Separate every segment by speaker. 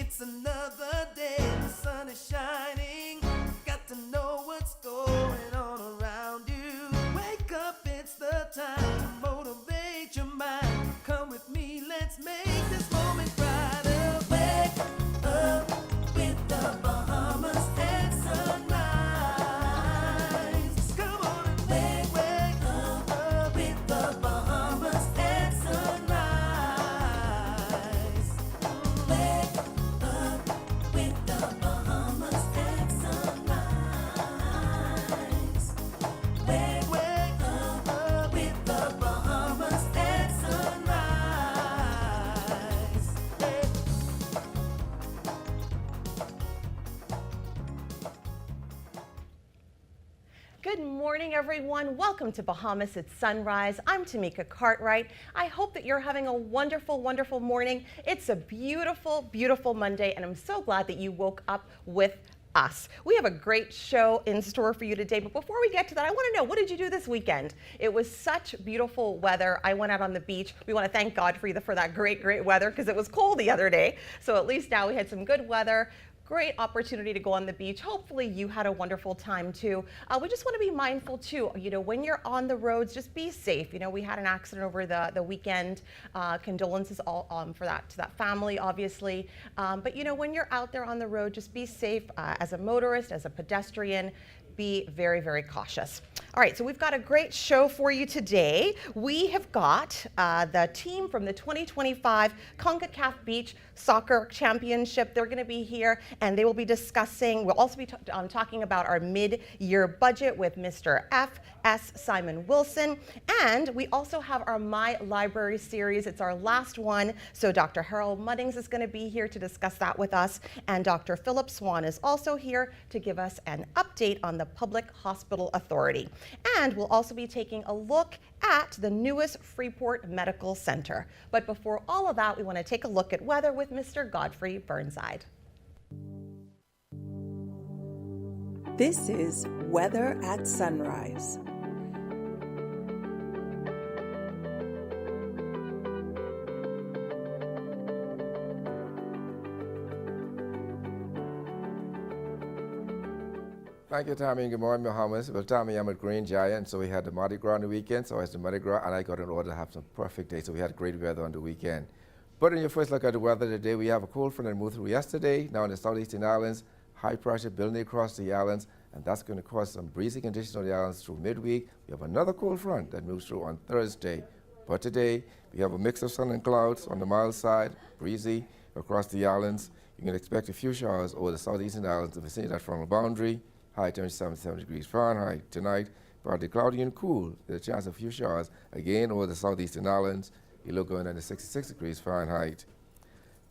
Speaker 1: It's another day, the sun is shining. Got to know what's going on around you. Wake up, it's the time to motivate your mind. Come with me, let's make this moment brighter. Wake up with the Bahamas at sunrise. Come on and wake up with the Bahamas at sunrise. Wake up with the Bahamas at sunrise. Wake up with the Bahamas at sunrise. Hey.
Speaker 2: Good morning, everyone. Welcome to Bahamas at Sunrise. I'm Tamika Cartwright. I hope that you're having a wonderful, wonderful morning. It's a beautiful, beautiful Monday, and I'm so glad that you woke up with us. We have a great show in store for you today, but before we get to that, I want to know, what did you do this weekend? It was such beautiful weather. I went out on the beach. We want to thank God for that great, great weather, because it was cold the other day. So at least now we had some good weather. Great opportunity to go on the beach. Hopefully you had a wonderful time too. We just want to be mindful too, when you're on the roads, just be safe. We had an accident over the weekend. Condolences all for that to that family, obviously. But when you're out there on the road, just be safe as a motorist, as a pedestrian. Be very, very cautious. All right, so we've got a great show for you today. We have got the team from the 2025 CONCACAF Beach Soccer Championship. They're going to be here, and they will be discussing, we'll also be talking about our mid-year budget with Mr. F.S. Simon Wilson. And we also have our My Library series. It's our last one. So Dr. Harold Muddings is going to be here to discuss that with us. And Dr. Philip Swan is also here to give us an update on the Public Hospital Authority. And we'll also be taking a look at the newest Freeport Medical Center. But before all of that, we want to take a look at weather with Mr. Godfrey Burnside.
Speaker 3: This is Weather at Sunrise.
Speaker 4: Thank you, Tommy, and good morning, Bahamas. Well, Tommy, I'm at Green Giant, so we had the Mardi Gras on the weekend, so I was the Mardi Gras, and I got in order to have some perfect day, so we had great weather on the weekend. But in your first look at the weather today, we have a cold front that moved through yesterday, now in the southeastern islands, high pressure building across the islands, and that's going to cause some breezy conditions on the islands through midweek. We have another cold front that moves through on Thursday. But today, we have a mix of sun and clouds on the mild side, breezy across the islands. You can expect a few showers over the southeastern islands, the vicinity of that frontal boundary. High temperature 77 degrees Fahrenheit. Tonight, partly cloudy and cool. There's a chance of a few showers again over the southeastern islands. You look going under 66 degrees Fahrenheit.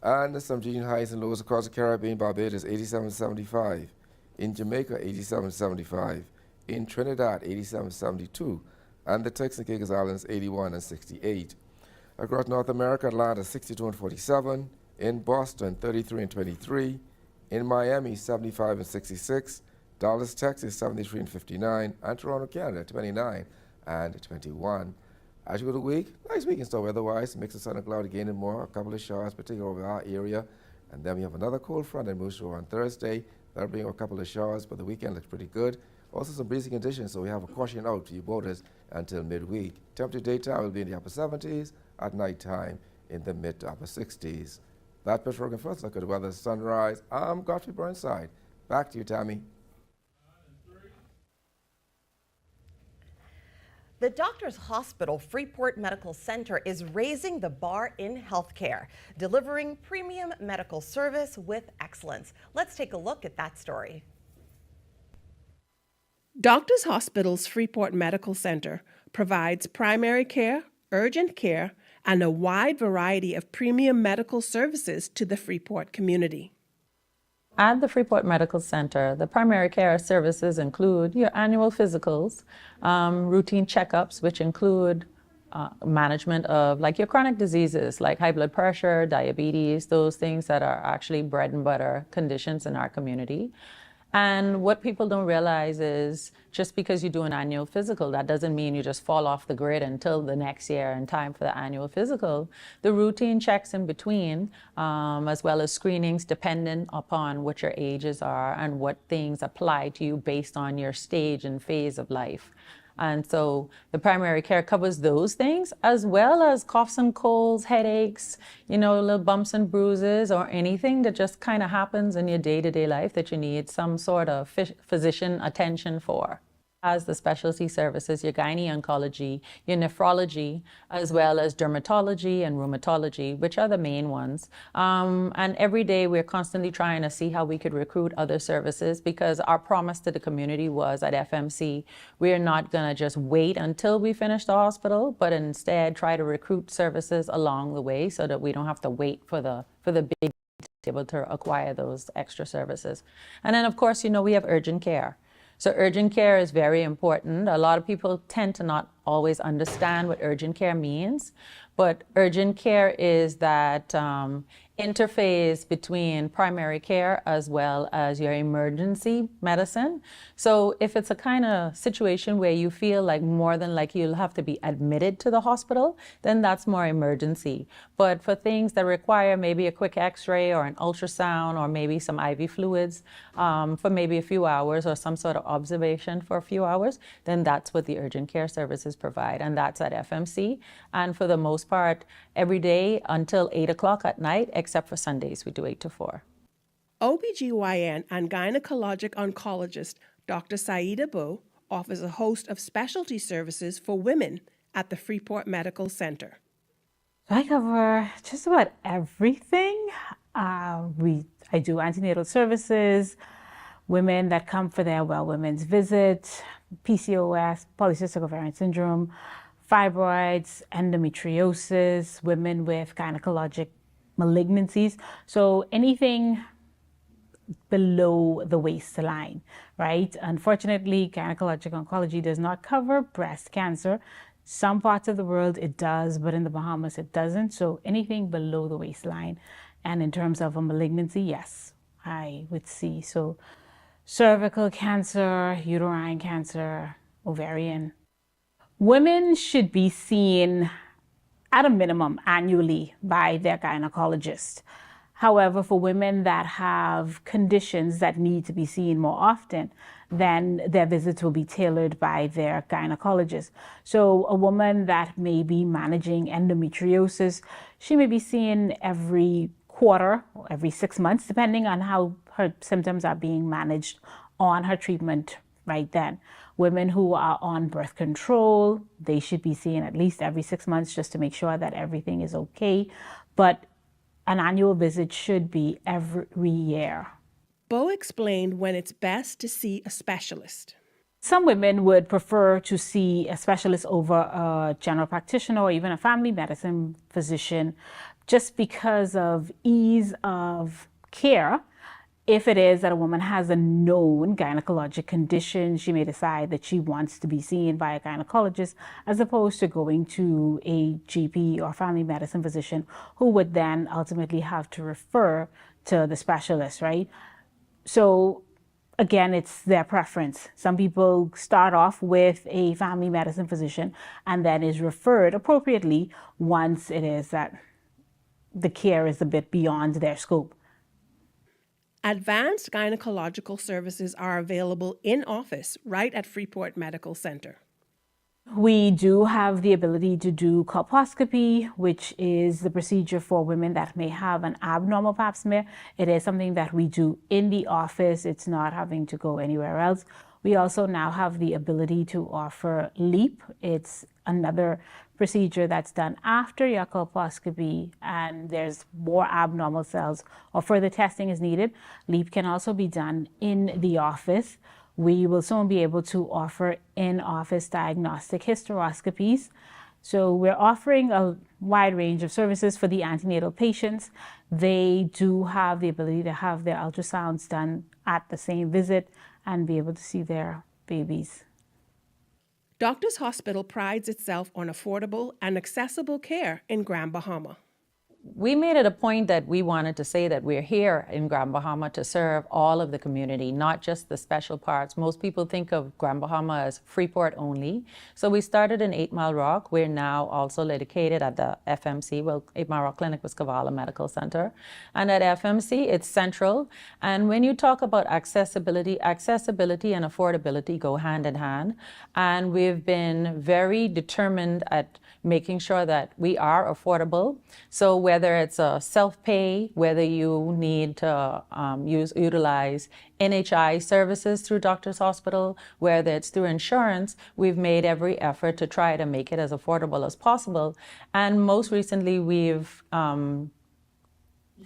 Speaker 4: And some regional highs and lows across the Caribbean. Barbados 87.75. In Jamaica 87.75. In Trinidad 87.72. And the Turks and Caicos Islands 81 and 68. Across North America, Atlanta 62 and 47. In Boston 33 and 23. In Miami 75 and 66. Dallas, Texas, 73 and 59, and Toronto, Canada, 29 and 21. As you go to the week, nice week in store weather-wise, mix of sun and cloud again and more, a couple of showers, particularly over our area. And then we have another cold front that moves through on Thursday. That'll bring a couple of showers, but the weekend looks pretty good. Also some breezy conditions, so we have a caution out to you boaters until midweek. Temperature daytime will be in the upper 70s, at nighttime in the mid to upper 60s. That's Pittsburgh and first look at the weather sunrise. I'm Godfrey Burnside. Back to you, Tammy.
Speaker 2: The Doctors Hospital Freeport Medical Center is raising the bar in healthcare, delivering premium medical service with excellence. Let's take a look at that story.
Speaker 5: Doctors Hospital's Freeport Medical Center provides primary care, urgent care, and a wide variety of premium medical services to the Freeport community.
Speaker 6: At the Freeport Medical Center, the primary care services include your annual physicals, routine checkups, which include management of like your chronic diseases like high blood pressure, diabetes, those things that are actually bread and butter conditions in our community. And what people don't realize is just because you do an annual physical, that doesn't mean you just fall off the grid until the next year in time for the annual physical. The routine checks in between, as well as screenings dependent upon what your ages are and what things apply to you based on your stage and phase of life. And so the primary care covers those things, as well as coughs and colds, headaches, little bumps and bruises, or anything that just kind of happens in your day-to-day life that you need some sort of physician attention for. As the specialty services, your gynae-oncology, your nephrology, as well as dermatology and rheumatology, which are the main ones. And every day we're constantly trying to see how we could recruit other services, because our promise to the community was at FMC, we're not going to just wait until we finish the hospital, but instead try to recruit services along the way so that we don't have to wait for the big to be able to acquire those extra services. And then, of course, we have urgent care. So urgent care is very important. A lot of people tend to not always understand what urgent care means, but urgent care is that interface between primary care as well as your emergency medicine. So if it's a kind of situation where you feel like more than likely you'll have to be admitted to the hospital, then that's more emergency. But for things that require maybe a quick x-ray or an ultrasound or maybe some IV fluids for maybe a few hours or some sort of observation for a few hours, then that's what the urgent care services provide, and that's at FMC. And for the most part, every day until 8 o'clock at night, except for Sundays, we do 8 to 4.
Speaker 5: OBGYN and gynecologic oncologist Dr. Saida Bo offers a host of specialty services for women at the Freeport Medical Center.
Speaker 7: I cover just about everything. I do antenatal services, women that come for their women's visit, PCOS, polycystic ovarian syndrome, fibroids, endometriosis, women with gynecologic malignancies. So anything below the waistline, right? Unfortunately, gynecologic oncology does not cover breast cancer. Some parts of the world it does, but in the Bahamas it doesn't. So anything below the waistline. And in terms of a malignancy, yes, I would see. So cervical cancer, uterine cancer, ovarian. Women should be seen at a minimum annually by their gynecologist. However, for women that have conditions that need to be seen more often, then their visits will be tailored by their gynecologist. So a woman that may be managing endometriosis, she may be seen every quarter or every 6 months, depending on how her symptoms are being managed on her treatment right then. Women who are on birth control, they should be seen at least every 6 months just to make sure that everything is okay. But an annual visit should be every year.
Speaker 5: Bo explained when it's best to see a specialist.
Speaker 7: Some women would prefer to see a specialist over a general practitioner or even a family medicine physician just because of ease of care. If it is that a woman has a known gynecologic condition, she may decide that she wants to be seen by a gynecologist as opposed to going to a GP or family medicine physician who would then ultimately have to refer to the specialist, right? So again, it's their preference. Some people start off with a family medicine physician and then is referred appropriately once it is that the care is a bit beyond their scope.
Speaker 5: Advanced gynecological services are available in office right at Freeport Medical Center.
Speaker 7: We do have the ability to do colposcopy, which is the procedure for women that may have an abnormal pap smear. It is something that we do in the office. It's not having to go anywhere else. We also now have the ability to offer LEAP. It's another procedure that's done after your colposcopy and there's more abnormal cells or further testing is needed. LEAP can also be done in the office. We will soon be able to offer in-office diagnostic hysteroscopies. So we're offering a wide range of services for the antenatal patients. They do have the ability to have their ultrasounds done at the same visit and be able to see their babies.
Speaker 5: Doctors Hospital prides itself on affordable and accessible care in Grand Bahama.
Speaker 6: we made it a point that we wanted to say that we're here in Grand Bahama to serve all of the community, not just the special parts. Most people think of Grand Bahama as Freeport only. So we started in 8 Mile Rock. We're now also located at the FMC. Well, 8 Mile Rock Clinic was Kavala Medical Center. And at FMC, it's central. And when you talk about accessibility and affordability go hand in hand. And we've been very determined at making sure that we are affordable. So whether it's a self-pay, whether you need to utilize NHI services through Doctors Hospital, whether it's through insurance, we've made every effort to try to make it as affordable as possible. And most recently, we've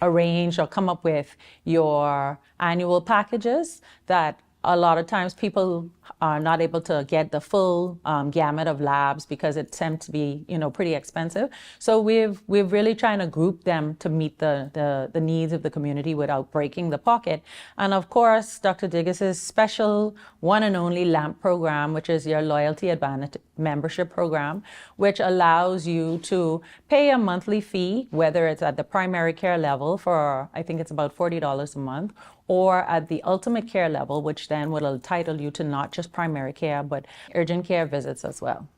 Speaker 6: arranged or come up with your annual packages that a lot of times people are not able to get the full gamut of labs because it tends to be, pretty expensive. So we're really trying to group them to meet the needs of the community without breaking the pocket. And of course, Dr. Diggis's special one and only LAMP program, which is your Loyalty Advantage membership program, which allows you to pay a monthly fee, whether it's at the primary care level for, I think it's about $40 a month, or at the ultimate care level, which then will entitle you to not just primary care, but urgent care visits as well.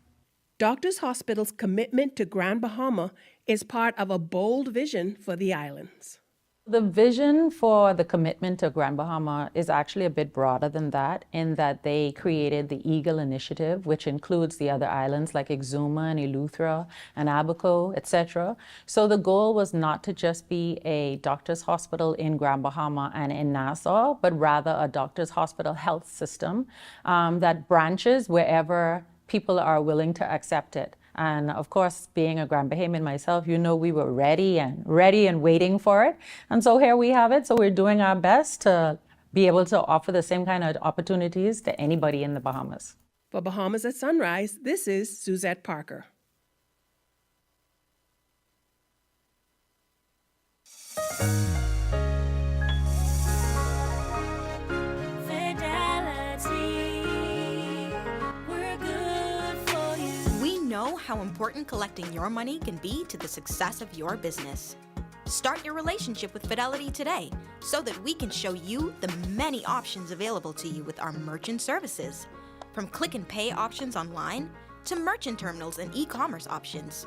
Speaker 5: Doctors Hospital's commitment to Grand Bahama is part of a bold vision for the islands.
Speaker 6: The vision for the commitment to Grand Bahama is actually a bit broader than that, in that they created the Eagle Initiative, which includes the other islands like Exuma and Eleuthera and Abaco, etc. So the goal was not to just be a doctor's hospital in Grand Bahama and in Nassau, but rather a doctor's hospital health system that branches wherever people are willing to accept it. And of course, being a Grand Bahamian myself, we were ready and waiting for it. And so here we have it. So we're doing our best to be able to offer the same kind of opportunities to anybody in the Bahamas.
Speaker 5: For Bahamas at Sunrise, this is Suzette Parker.
Speaker 8: How important collecting your money can be to the success of your business. Start your relationship with Fidelity today so that we can show you the many options available to you with our merchant services. From click and pay options online to merchant terminals and e-commerce options.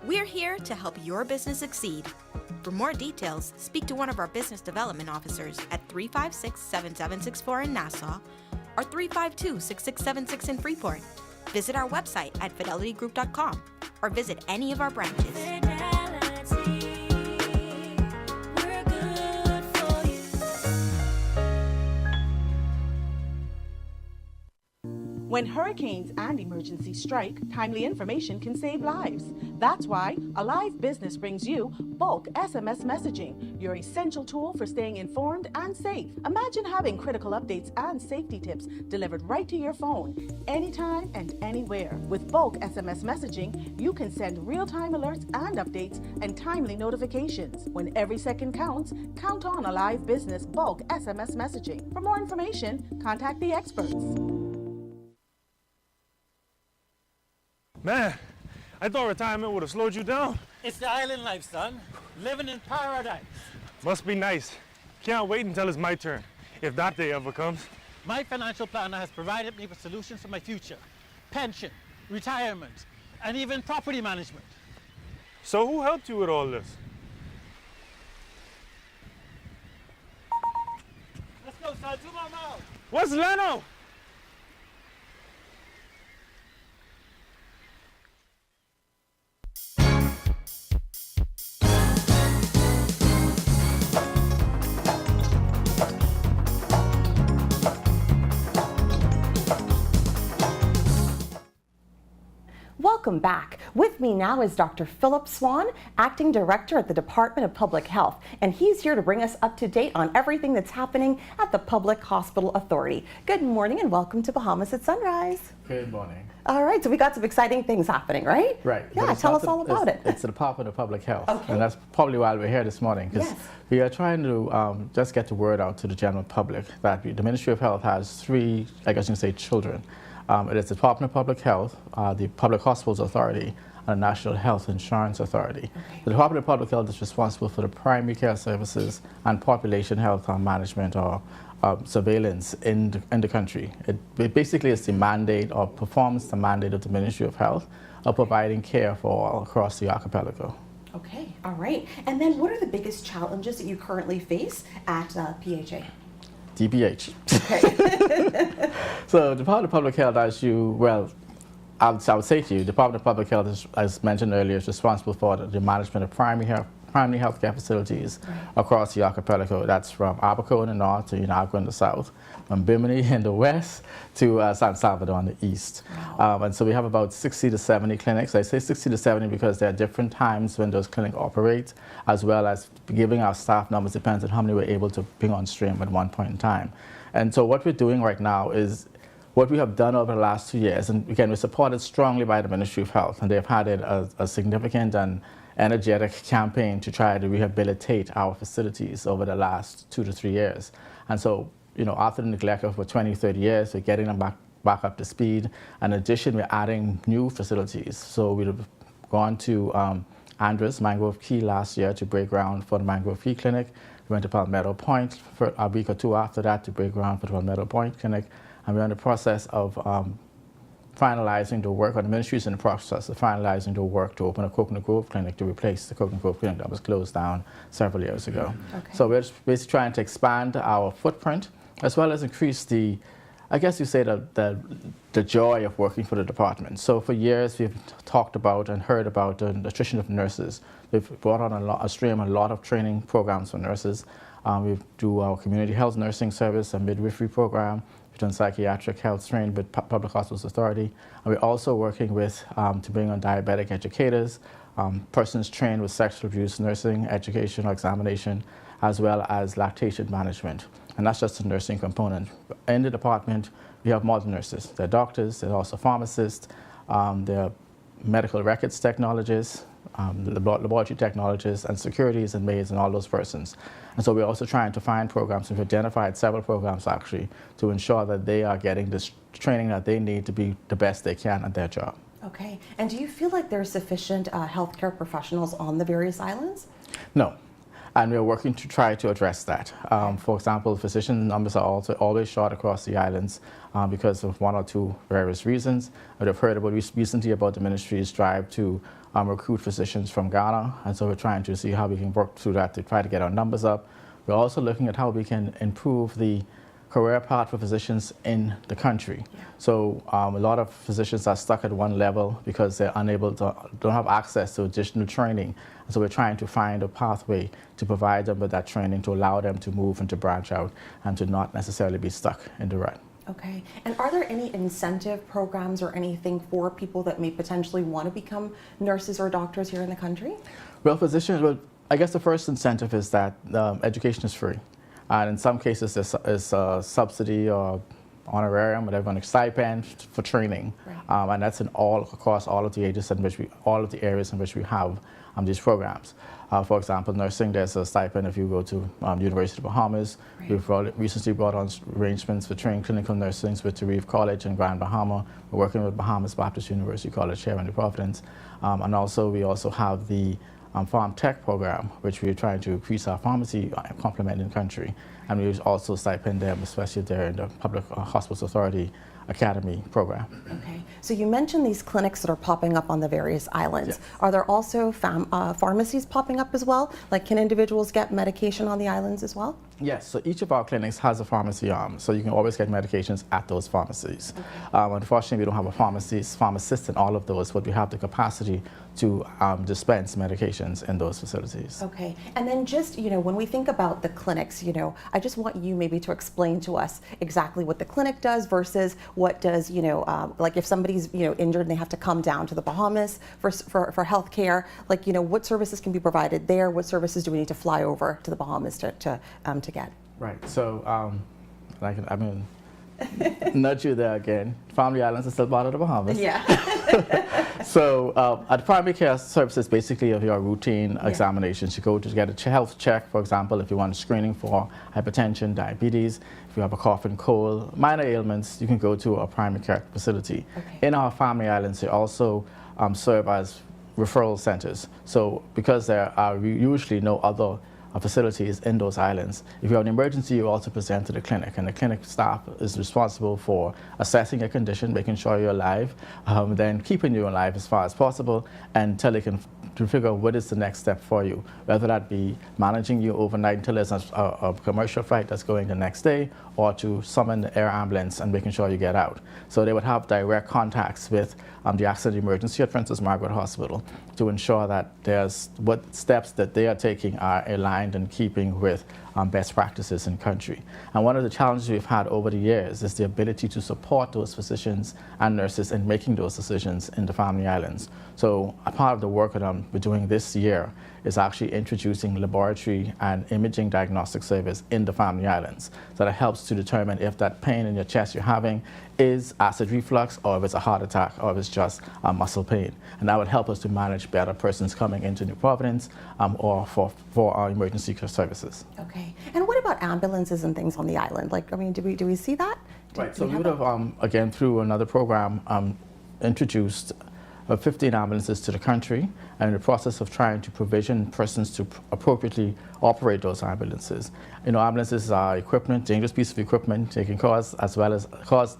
Speaker 8: We're here to help your business succeed. For more details, speak to one of our business development officers at 356-7764 in Nassau or 352-6676 in Freeport. Visit our website at fidelitygroup.com or visit any of our branches.
Speaker 9: When hurricanes and emergencies strike, timely information can save lives. That's why Alive Business brings you bulk SMS messaging, your essential tool for staying informed and safe. Imagine having critical updates and safety tips delivered right to your phone, anytime and anywhere. With bulk SMS messaging, you can send real-time alerts and updates and timely notifications. When every second counts, count on Alive Business bulk SMS messaging. For more information, contact the experts.
Speaker 10: Man, I thought retirement would have slowed you down.
Speaker 11: It's the island life, son. Living in paradise.
Speaker 10: Must be nice. Can't wait until it's my turn, if that day ever comes.
Speaker 11: My financial planner has provided me with solutions for my future. Pension, retirement, and even property management.
Speaker 10: So who helped you with all this?
Speaker 11: Let's go, son. 2 more miles.
Speaker 10: What's Leno?
Speaker 2: Welcome back. With me now is Dr. Philip Swan, Acting Director at the Department of Public Health, and he's here to bring us up to date on everything that's happening at the Public Hospital Authority. Good morning and welcome to Bahamas at Sunrise.
Speaker 12: Good morning.
Speaker 2: All right, so we got some exciting things happening, right?
Speaker 12: Right.
Speaker 2: Yeah, tell us all about it.
Speaker 12: It's the Department of Public Health,
Speaker 2: okay.
Speaker 12: And that's probably why we're here this morning, because
Speaker 2: yes.
Speaker 12: we are trying to just get the word out to the general public that the Ministry of Health has three, I guess you can say, children. It is the Department of Public Health, the Public Hospitals Authority, and the National Health Insurance Authority. The Department of Public Health is responsible for the primary care services and population health management or surveillance in the country. It basically is the mandate or performs the mandate of the Ministry of Health of providing care for all across the archipelago.
Speaker 2: Okay, all right. And then what are the biggest challenges that you currently face at PHA?
Speaker 12: DPH. Okay. So Department of Public Health, I would say to you, Department of Public Health, is, as mentioned earlier, is responsible for the management of primary healthcare facilities across the archipelago. That's from Abaco in the north to Inagua in the south, from Bimini in the west to San Salvador in the east. And so we have about 60 to 70 clinics. I say 60 to 70 because there are different times when those clinics operate, as well as giving our staff numbers depends on how many we're able to bring on stream at one point in time. And so what we're doing right now is what we have done over the last 2 years, and again, we're supported strongly by the Ministry of Health, and they've had a significant and energetic campaign to try to rehabilitate our facilities over the last 2 to 3 years. And so, after the neglect of for 20, 30 years, we're getting them back up to speed. In addition, we're adding new facilities. So we've gone to Andres, Mangrove Key last year to break ground for the Mangrove Key Clinic. We went to Palmetto Point for a week or two after that to break ground for the Palmetto Point Clinic. And we're in the process of finalizing the work, or the ministry is in the process of finalizing the work to open a Coconut Grove Clinic to replace the Coconut Grove Clinic that was closed down several years ago. Okay. So we're just basically trying to expand our footprint as well as increase the, I guess you say, the joy of working for the department. So for years we've talked about and heard about the attrition of nurses. We've brought on a lot of training programs for nurses. We do our community health nursing service, a midwifery program. We've done psychiatric health training with Public Hospitals Authority. And we're also working with to bring on diabetic educators, persons trained with sexual abuse nursing, education or examination, as well as lactation management. And that's just the nursing component. In the department, we have more nurses. They're doctors, they're also pharmacists, they're medical records technologists, laboratory technologists, and securities and maids and all those persons. And so we're also trying to find programs. We've identified several programs actually to ensure that they are getting this training that they need to be the best they can at their job. Okay. And do you feel like there's sufficient healthcare professionals on the various islands? No. And we're working to try to address that. For example, physician numbers are also always short across the islands because of one or two various reasons. I've heard recently about the ministry's drive to recruit physicians from Ghana, and so we're trying to see how we can work through that to try to get our numbers up. We're also looking at how we can improve the career path for physicians in the country. Yeah. So a lot of physicians are stuck at one level because they're don't have access to additional training. And so we're trying to find a pathway to provide them with that training to allow them to move and to branch out and to not necessarily be stuck in the rut. Okay. And are there any incentive programs or anything for people that may potentially want to become nurses or doctors here in the country? Well, I guess the first incentive is that education is free. And in some cases, there's a subsidy or honorarium, whatever, a stipend for training. Right. And that's across all of the areas in which we have these programs. For example, nursing, there's a stipend if you go to University of Bahamas. Right. We've recently brought on arrangements for training clinical nursing with Tarif College in Grand Bahama. We're working with Bahamas Baptist University College here in New Providence. And also, we also have the Farm Tech program, which we're trying to increase our pharmacy complement in the country. And we also stipend them, especially if they're in the Public Hospitals Authority Academy program. Okay. So you mentioned these clinics that are popping up on the various islands. Yes. Are there also pharmacies popping up as well? Like, can individuals get medication on the islands as well? Yes. So each of our clinics has a pharmacy arm, so you can always get medications at those pharmacies. Okay. Unfortunately, we don't have a pharmacist in all of those, but we have the capacity to dispense medications in those facilities. Okay. And then just, when we think about the clinics, I just want you maybe to explain to us exactly what the clinic does versus what does, like if somebody's, injured and they have to come down to the Bahamas for health care, like, what services can be provided there? What services do we need to fly over to the Bahamas to get? Right. So, nudge you there again. Family Islands are still part of the Bahamas. Yeah. So at primary care services, basically of your routine examinations, you go to get a health check, for example, if you want screening for hypertension, diabetes, if you have a cough and cold, minor ailments, you can go to a primary care facility. Okay. In our family islands, they also serve as referral centers. So because there are usually no other facilities in those islands, if you have an emergency, you also present to the clinic, and the clinic staff is responsible for assessing your condition, making sure you're alive, then keeping you alive as far as possible until they can to figure out what is the next step for you, whether that be managing you overnight until there's a commercial flight that's going the next day, or to summon the air ambulance and making sure you get out. So they would have direct contacts with the accident emergency at Princess Margaret Hospital to ensure that what steps that they are taking are aligned and keeping with best practices in country. And one of the challenges we've had over the years is the ability to support those physicians and nurses in making those decisions in the Family Islands. So a part of the work that we're doing this year is actually introducing laboratory and imaging diagnostic service in the Family Islands. So that helps to determine if that pain in your chest you're having is acid reflux, or if it's a heart attack, or if it's just muscle pain. And that would help us to manage better persons coming into New Providence or for our emergency services.
Speaker 2: Okay. And what about ambulances and things on the island? Like, I mean, do we see that?
Speaker 12: Right. So we would have, again, through another program, introduced 15 ambulances to the country, and in the process of trying to provision persons to appropriately operate those ambulances. You know, ambulances are equipment, dangerous piece of equipment. They can cause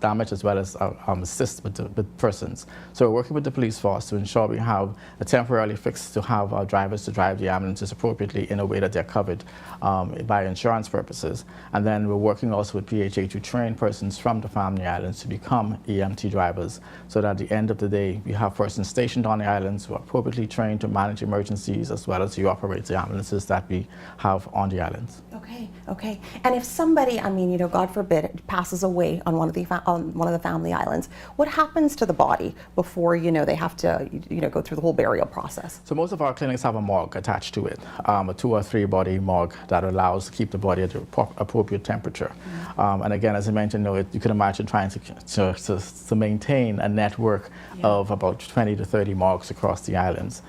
Speaker 12: damage as well as assist with persons. So we're working with the police force to ensure we have a temporarily fix to have our drivers to drive the ambulances appropriately in a way that they're covered by insurance purposes. And then we're working also with PHA to train persons from the Family Islands to become EMT drivers, so that at the end of the day, we have persons stationed on the islands who are appropriately trained to manage emergencies as well as to operate the ambulances that we have on the islands.
Speaker 2: Okay, okay. And if somebody, I mean, you know, God forbid, passes away on one of the Family Islands, what happens to the body before, you know, they have to, you know, go through the whole burial process?
Speaker 12: So most of our clinics have a morgue attached to it, a 2 or 3 body morgue that allows to keep the body at the appropriate temperature. And again, as I mentioned, you can imagine trying to maintain a network of about 20 to 30 morgues across the islands.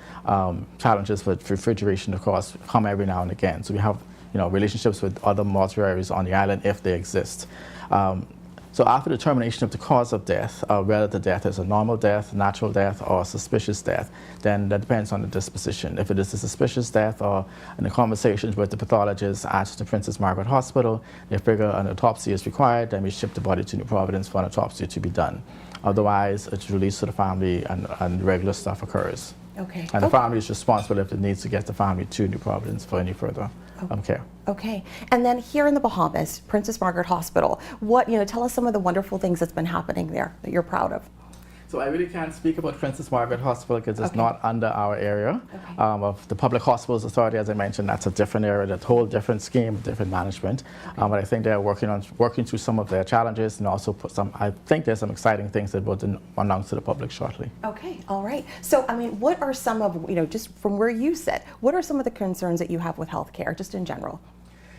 Speaker 12: Challenges with refrigeration, of course, come every now and again. So we have, you know, relationships with other mortuaries on the island if they exist. So after determination of the cause of death, whether the death is a normal death, natural death, or a suspicious death, then that depends on the disposition. If it is a suspicious death, or in the conversations with the pathologists at the Princess Margaret Hospital, they figure an autopsy is required, then we ship the body to New Providence for an autopsy to be done. Otherwise, it's released to the family and regular stuff occurs.
Speaker 2: Okay.
Speaker 12: And the family is responsible if it needs to get the family to New Providence for any further care.
Speaker 2: Okay. And then here in the Bahamas, Princess Margaret Hospital, tell us some of the wonderful things that's been happening there that you're proud of.
Speaker 12: So I really can't speak about Princess Margaret Hospital because it's not under our area. Of the Public Hospitals Authority, as I mentioned, that's a different area, that's a whole different scheme, different management. But I think they're working through some of their challenges, and also I think there's some exciting things that will be announced to the public shortly. Okay,
Speaker 2: all right. So, I mean, what are some of, just from where you sit, what are some of the concerns that you have with healthcare, just in general?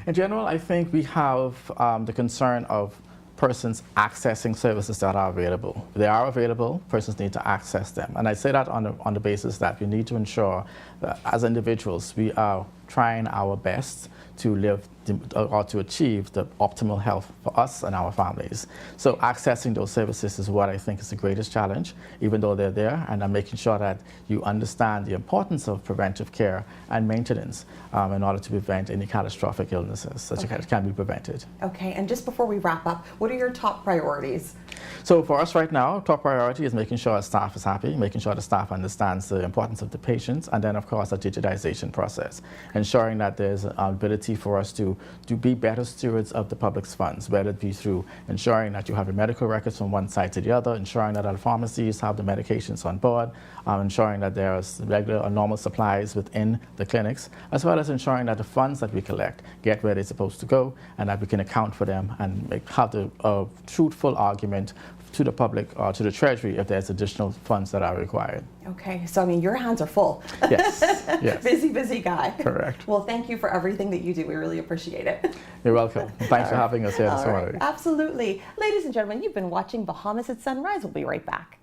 Speaker 12: In general, I think we have the concern of persons accessing services that are available. They are available, persons need to access them. And I say that on the basis that we need to ensure that as individuals, we are trying our best to live or to achieve the optimal health for us and our families. So accessing those services is what I think is the greatest challenge, even though they're there, and I'm making sure that you understand the importance of preventive care and maintenance in order to prevent any catastrophic illnesses that can be prevented.
Speaker 2: Okay, and just before we wrap up, what are your top priorities?
Speaker 12: So for us right now, top priority is making sure our staff is happy, making sure the staff understands the importance of the patients, and then of course a digitization process, ensuring that there's an ability for us to be better stewards of the public's funds, whether it be through ensuring that you have your medical records from one side to the other, ensuring that our pharmacies have the medications on board, ensuring that there's regular or normal supplies within the clinics, as well as ensuring that the funds that we collect get where they're supposed to go, and that we can account for them and have the truthful argument to the public or to the Treasury if there's additional funds that are required.
Speaker 2: Okay, so I mean, your hands are full.
Speaker 12: Yes, yes.
Speaker 2: Busy guy.
Speaker 12: Correct.
Speaker 2: Well, thank you for everything that you do. We really appreciate it.
Speaker 12: You're welcome. Thanks for having us here this morning.
Speaker 2: Absolutely. Ladies and gentlemen, you've been watching Bahamas at Sunrise. We'll be right back.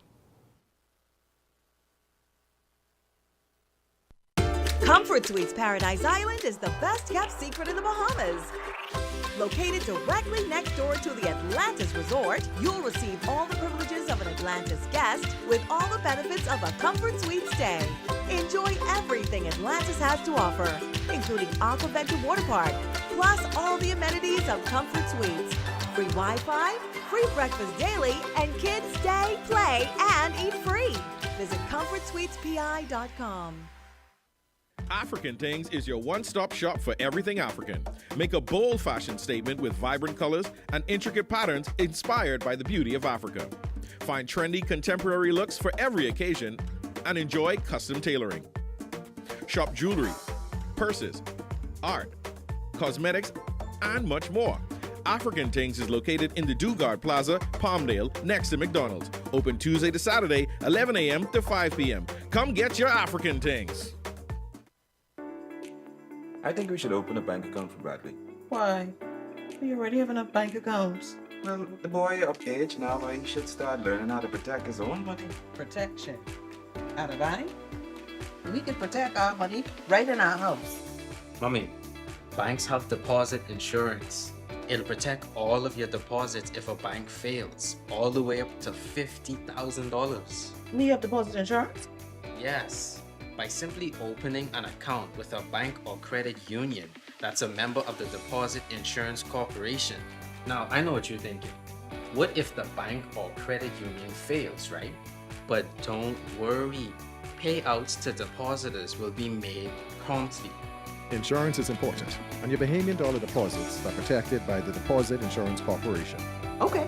Speaker 13: Comfort Suites Paradise Island is the best kept secret in the Bahamas. Located directly next door to the Atlantis Resort, you'll receive all the privileges of an Atlantis guest with all the benefits of a Comfort Suite stay. Enjoy everything Atlantis has to offer, including Aquaventure Water Park, plus all the amenities of Comfort Suites. Free Wi-Fi, free breakfast daily, and kids stay, play, and eat free. Visit ComfortSuitesPI.com.
Speaker 14: African Things is your one-stop shop for everything African. Make a bold fashion statement with vibrant colors and intricate patterns inspired by the beauty of Africa. Find trendy contemporary looks for every occasion and enjoy custom tailoring. Shop jewelry, purses, art, cosmetics, and much more. African Things is located in the Dugard Plaza, Palmdale, next to McDonald's. Open Tuesday to Saturday, 11 a.m. to 5 p.m. Come get your African Things.
Speaker 15: I think we should open a bank account for Bradley.
Speaker 16: Why? We already have enough bank accounts.
Speaker 15: Well, the boy of age now, he should start learning how to protect his own money.
Speaker 16: Protection. At a bank? We can protect our money right in our house.
Speaker 17: Mommy, banks have deposit insurance. It'll protect all of your deposits if a bank fails, all the way up to $50,000.
Speaker 16: We have deposit insurance?
Speaker 17: Yes, by simply opening an account with a bank or credit union that's a member of the Deposit Insurance Corporation. Now, I know what you're thinking. What if the bank or credit union fails, right? But don't worry. Payouts to depositors will be made promptly.
Speaker 18: Insurance is important, and your Bahamian dollar deposits are protected by the Deposit Insurance Corporation.
Speaker 16: Okay.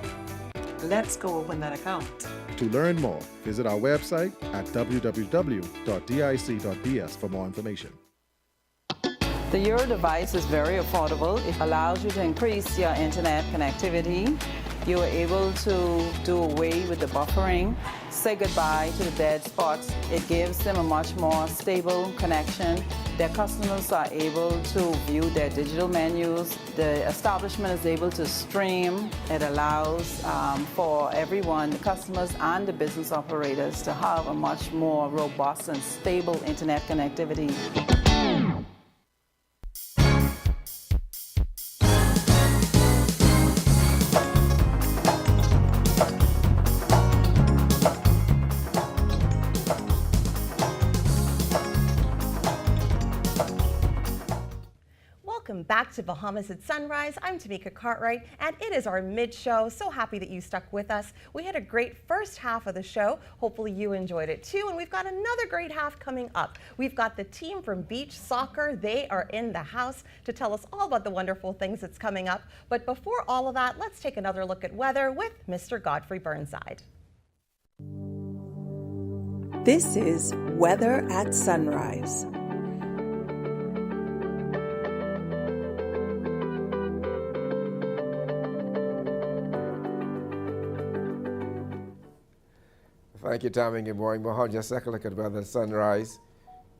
Speaker 16: Let's go open that account.
Speaker 18: To learn more, visit our website at www.dic.bs for more information.
Speaker 19: The Euro device is very affordable. It allows you to increase your internet connectivity. You are able to do away with the buffering, say goodbye to the dead spots. It gives them a much more stable connection. Their customers are able to view their digital menus. The establishment is able to stream. It allows for everyone, the customers and the business operators, to have a much more robust and stable internet connectivity.
Speaker 2: Welcome back to Bahamas at Sunrise. I'm Tamika Cartwright, and it is our mid-show. So happy that you stuck with us. We had a great first half of the show. Hopefully you enjoyed it too, and we've got another great half coming up. We've got the team from beach soccer. They are in the house to tell us all about the wonderful things that's coming up. But before all of that, let's take another look at weather with Mr. Godfrey Burnside.
Speaker 3: This is Weather at Sunrise.
Speaker 4: Thank you, Tommy. Good morning. Mohan, just a second look at weather at sunrise.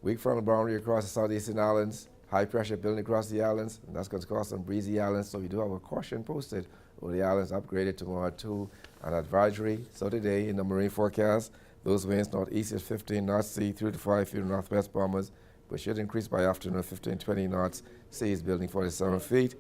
Speaker 4: Weak frontal boundary across the southeastern islands. High pressure building across the islands. And that's going to cause some breezy islands. So we do have a caution posted over the islands, upgraded to Mohan 2, an advisory. So today in the marine forecast, those winds northeast at 15 knots, sea 3 to 5 feet northwest Bahamas, but should increase by afternoon 15-20 knots. Sea is building 47 feet.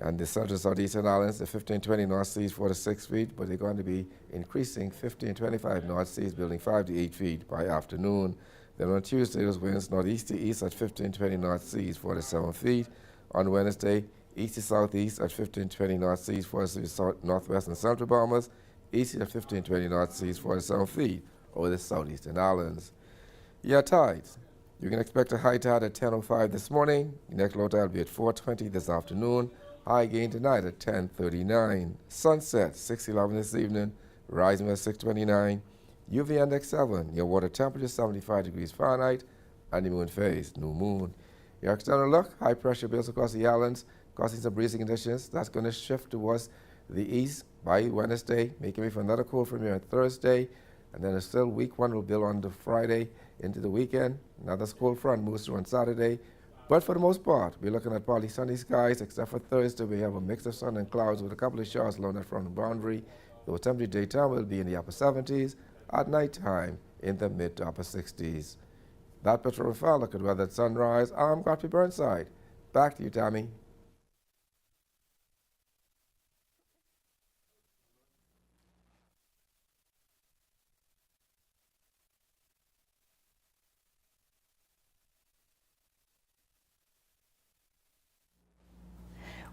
Speaker 4: And the central southeastern islands, the 15-20 knots, seas 4 to 6 feet, but they're going to be increasing 15-25 knots, seas building 5 to 8 feet by afternoon. Then on Tuesday, those winds northeast to east at 15-20 knots, seas 4 to 7 feet. On Wednesday, east to southeast at 15-20 knots, seas 4 to south, northwest and central Bahamas, east at 15-20 knots, seas 4 to 7 feet over the southeastern islands. Yeah, tides. You can expect a high tide at 10:05 this morning. The next low tide will be at 4:20 this afternoon. High again tonight at 10:39. Sunset 6:11 this evening, rising at 6:29. UV index 7. Your water temperature 75 degrees Fahrenheit, and the moon phase, new moon. Your external look, high pressure builds across the islands, causing some breezy conditions. That's going to shift towards the east by Wednesday, making way for another cold front here on Thursday, and then a still weak one will build on the Friday into the weekend. Another cold front moves through on Saturday. But for the most part, we're looking at partly sunny skies, except for Thursday. We have a mix of sun and clouds with a couple of showers along that frontal boundary. The temperature daytime will be in the upper 70s, at nighttime in the mid to upper 60s. That Petro Rafale look at weather at sunrise. I'm Godfrey Burnside. Back to you, Tammy.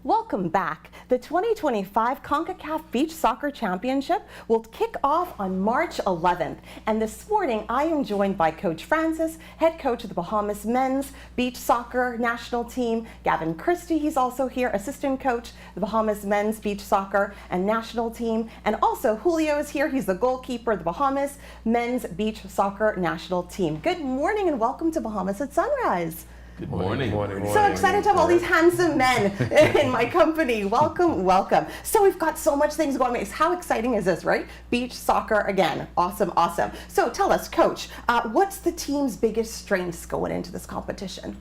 Speaker 2: Welcome back. The 2025 CONCACAF Beach Soccer Championship will kick off on March 11th. And this morning, I am joined by Coach Francis, head coach of the Bahamas men's beach soccer national team. Gavin Christie, he's also here, assistant coach, the Bahamas men's beach soccer and national team. And also Julio is here. He's the goalkeeper of the Bahamas men's beach soccer national team. Good morning and welcome to Bahamas at Sunrise.
Speaker 20: Good morning.
Speaker 2: So excited to have all these handsome men in my company. Welcome, welcome. So we've got so much things going on. How exciting is this, right? Beach soccer again. Awesome, awesome. So tell us, Coach, what's the team's biggest strengths going into this competition?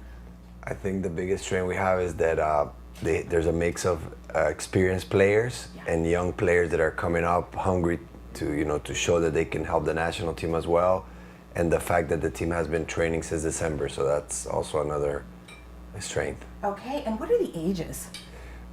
Speaker 20: I think the biggest strength we have is that there's a mix of experienced players and young players that are coming up hungry to show that they can help the national team as well. And the fact that the team has been training since December, so that's also another strength.
Speaker 2: Okay, and what are the ages?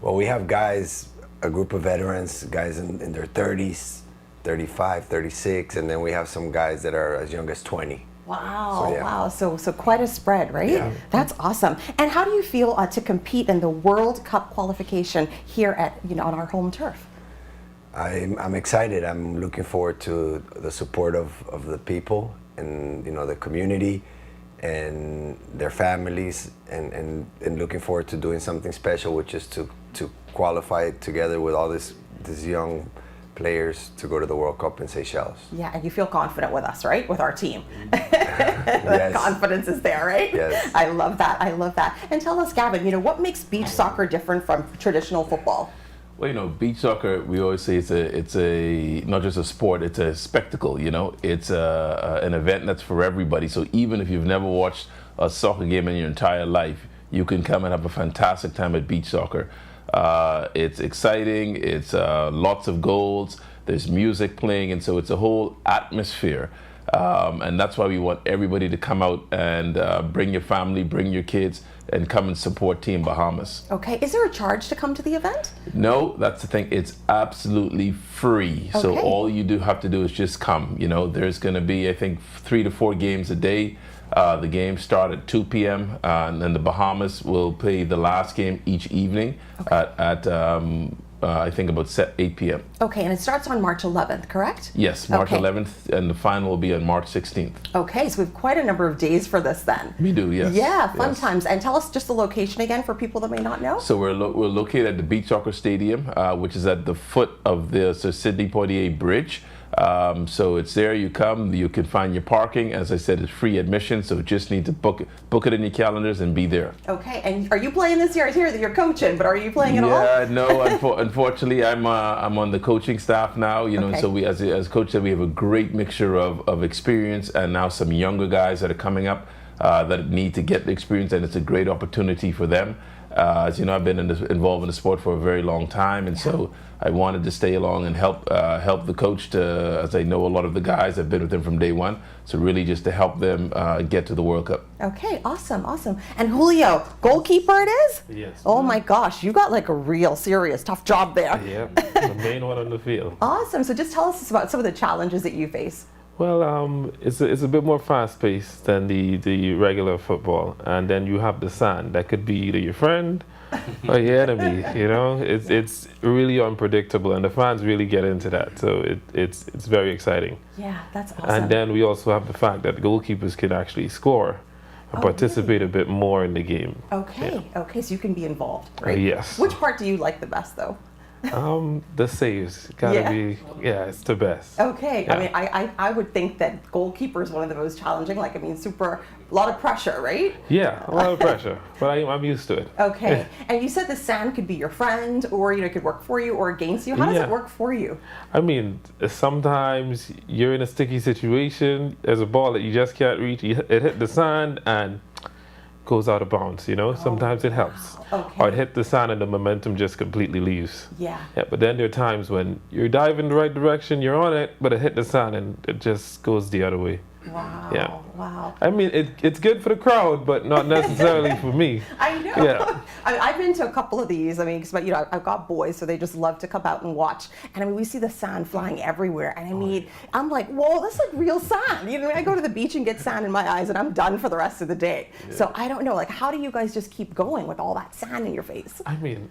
Speaker 20: Well, we have guys, a group of veterans, guys in their 30s, 35, 36, and then we have some guys that are as young as 20.
Speaker 2: Wow,
Speaker 20: So, yeah.
Speaker 2: wow, so quite a spread, right?
Speaker 20: Yeah.
Speaker 2: That's awesome. And how do you feel to compete in the World Cup qualification here at, on our home turf?
Speaker 20: I'm excited. I'm looking forward to the support of the people and the community and their families, and looking forward to doing something special, which is to qualify together with all these young players to go to the World Cup in Seychelles.
Speaker 2: Yeah, and you feel confident with us, right? With our team.
Speaker 20: Yes.
Speaker 2: The confidence is there, right?
Speaker 20: Yes.
Speaker 2: I love that. I love that. And tell us, Gavin, what makes beach soccer different from traditional football?
Speaker 21: Well, beach soccer, we always say it's a not just a sport, it's a spectacle, It's an event that's for everybody. So even if you've never watched a soccer game in your entire life, you can come and have a fantastic time at beach soccer. It's exciting, it's lots of goals, there's music playing, and so it's a whole atmosphere. And that's why we want everybody to come out and bring your family, bring your kids, and come and support Team Bahamas.
Speaker 2: Okay, is there a charge to come to the event?
Speaker 21: No, that's the thing. It's absolutely free.
Speaker 2: Okay.
Speaker 21: So all you have to do is just come. There's going to be, I think, 3 to 4 games a day. The games start at 2 p.m. And then the Bahamas will play the last game each evening at I think about 8 p.m.
Speaker 2: Okay, and it starts on March 11th, correct?
Speaker 21: Yes, March
Speaker 2: Okay.
Speaker 21: 11th, and the final will be on March 16th.
Speaker 2: Okay, so we have quite a number of days for this then.
Speaker 21: We do, yes.
Speaker 2: Yeah, fun
Speaker 21: Yes.
Speaker 2: times. And tell us just the location again for people that may not know.
Speaker 21: So we're located at the Beach Soccer Stadium, which is at the foot of the Sidney Poitier Bridge. So it's there. You come, you can find your parking. As I said, it's free admission, so just need to book it in your calendars and be there.
Speaker 2: Okay, and are you playing this year? I hear that you're coaching, but are you playing at all?
Speaker 21: Yeah, no. Unfortunately, I'm on the coaching staff now. And so we, as coach said, we have a great mixture of experience and now some younger guys that are coming up that need to get the experience, and it's a great opportunity for them. As you know, I've been involved in the sport for a very long time, and so I wanted to stay along and help the coach as I know a lot of the guys. I've been with them from day one, so really just to help them get to the World Cup.
Speaker 2: Okay, awesome, awesome. And Julio, goalkeeper it is?
Speaker 22: Yes.
Speaker 2: Oh my gosh, you got like a real serious tough job there.
Speaker 22: Yeah, the main one on the field.
Speaker 2: Awesome. So just tell us about some of the challenges that you face.
Speaker 22: Well, it's a bit more fast-paced than the regular football, and then you have the sand that could be either your friend or your enemy. It's really unpredictable, and the fans really get into that. So it's very exciting.
Speaker 2: Yeah, that's awesome.
Speaker 22: And then we also have the fact that goalkeepers can actually score and participate a bit more in the game.
Speaker 2: Okay, okay, so you can be involved, right?
Speaker 22: Yes.
Speaker 2: Which part do you like the best though?
Speaker 22: The saves gotta be, it's the best.
Speaker 2: Okay,
Speaker 22: Yeah.
Speaker 2: I mean, I would think that goalkeeper is one of the most challenging. Like, I mean, a lot of pressure, right?
Speaker 22: Yeah, a lot of pressure, but I'm used to it.
Speaker 2: Okay, and you said the sand could be your friend, or it could work for you or against you. How does it work for you?
Speaker 22: I mean, sometimes you're in a sticky situation. There's a ball that you just can't reach. It hit the sand and goes out of bounds. Sometimes it helps.
Speaker 2: Okay.
Speaker 22: Or it hit the sand and the momentum just completely leaves.
Speaker 2: Yeah.
Speaker 22: Yeah, but then there are times when you're diving the right direction, you're on it, but it hit the sand and it just goes the other way.
Speaker 2: Wow.
Speaker 22: Yeah.
Speaker 2: Wow.
Speaker 22: I mean, it's good for the crowd, but not necessarily for me.
Speaker 2: I know.
Speaker 22: Yeah.
Speaker 2: I've been to a couple of these. I mean, 'cause, you know, I've got boys, so they just love to come out and watch. And I mean, we see the sand flying everywhere. And I mean, I'm like, whoa, that's like real sand. You know, I go to the beach and get sand in my eyes, and I'm done for the rest of the day.
Speaker 22: Yeah.
Speaker 2: So I don't know, like, how do you guys just keep going with all that sand in your face?
Speaker 22: I mean,